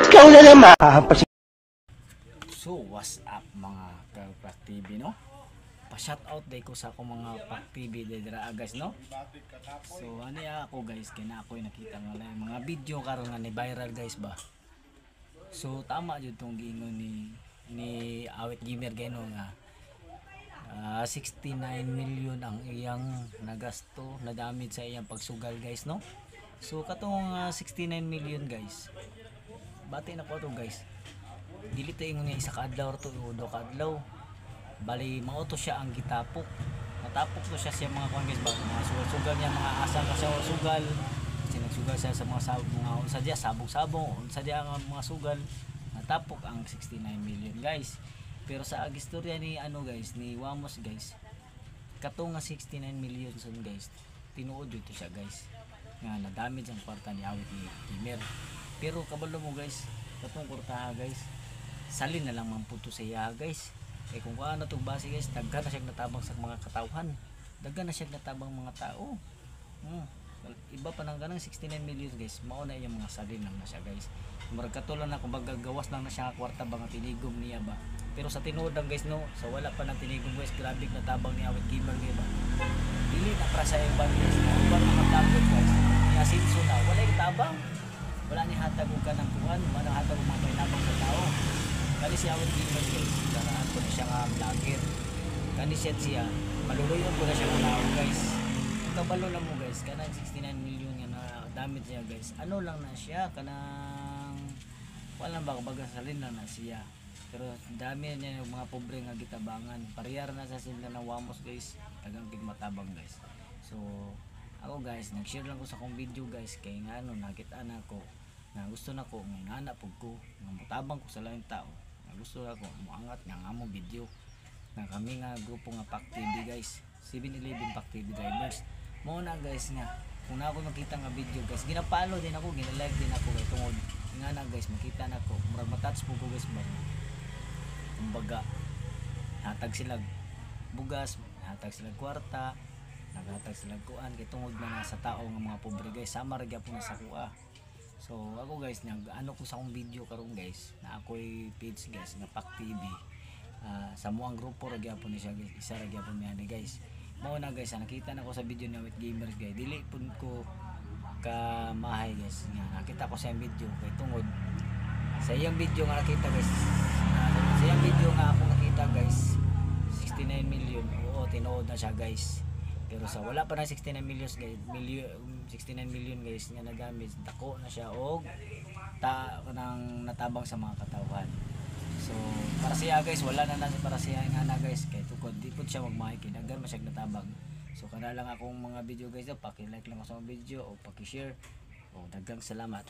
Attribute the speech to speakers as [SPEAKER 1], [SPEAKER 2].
[SPEAKER 1] Ikaw na naman.
[SPEAKER 2] So, what's up mga ka-Pak TV, no? Pa-shoutout day ko sa akong mga Pak TV dira guys, no? So, ano ya ako guys, kaya ako'y nakita nga lang mga video karon nga ni viral guys ba. So, tama jud tong giingon ni Awit Gamer gano nga 69 million ang iyang nagasto na damage sa iyang pagsugal guys, no? So, katong 69 million guys. Bati na ko to guys. Dili to ingon niya isa ka adlaw to udo ka adlaw. Bali mauto siya ang gitapok. Natapok to siya mga kuan guys ba mga sugal niya mga asa ka sa sugal. Kasi nagsugal siya sa mga unsa diya sabong-sabong, unsa diya ang mga sugal. Natapok ang 69 million guys. Pero sa agistorya ni ano guys, ni Wamos guys. Kato nga 69 million son guys. Tinuod dito siya guys. Nga na damage ang kwarta ni Awit ni Gamer. Pero kabalo mo guys, katong kwarta guys. Salin na lang mamputo sa iya guys. Kung ano to base guys, daghan na siya natabang sa mga katawhan. Daghan na siya natabang mga tao. Iba pa nang ganang 69 million guys. Mao na iyang mga salin lang na siya guys. Murag katulan na kung gawas lang na siya kwarta ba nga tinigom niya ba. Pero sa tinuod lang guys no, sa wala pa nang tinigom guys, grabe natabang ni Awit Gamer guys ba. Dili na para sa ibang guys. Uban mga tablet guys. Ni asinso na wala tabang. Wala ni hatag og kanang kuan, wala hatag og mga painabang sa tao. Kani si Awit Gamer guys, karaan ko na siya nga vlogger. Kani siya, maluluyon ko na siya nga guys. Kabalo na mo guys, kanang 69 million nga na damage niya guys. Ano lang na siya, kanang wala ba salin lang na siya. Pero dami niya yung mga pobre nga gitabangan. Parehar na sa sila ng Wamos guys, tagang matabang guys. So, ako guys, nag-share lang ko sa akong video guys, kay nga ano, nakita na ko na gusto na ko, may nana po ko, nga mutabang ko sa laing tao. Gusto ako muangat nga nga mo video na kami nga grupo nga Pak TV guys 7-Eleven Pak TV drivers mo na guys nga kung na ako makita nga video guys ginapalo din ako ginalive din ako kay tungod nga na guys makita na ko murag matouch po ko guys ba kumbaga hatag sila bugas hatag sila kwarta naghatag sila kuan kay tungod na sa tao nga mga pobre guys sama ra gyapon na sa kuha. So ako guys ano ko sa akong video karon guys na ako'y page guys na Pak TV sa muang grupo ra gyapon ni siya guys isa ra gyapon niya ni guys mao na guys nakita na ko sa video ni Awit Gamers guys dili pud ko ka mahay guys nga nakita ko sa video kay tungod sa iyang video nga nakita guys sa iyang video nga ako nakita guys 69 million oo tinuod na siya guys. Pero sa wala pa na 69 million guys, 69 million guys nga nagamit, dako na siya og nang natabang sa mga katawan. So para siya guys, wala na para siya nga na guys, kay tukod di pud siya magmahay kinagan masyag natabang. So kana lang akong mga video guys, paki-like lang ako sa video o paki-share. O daghang salamat.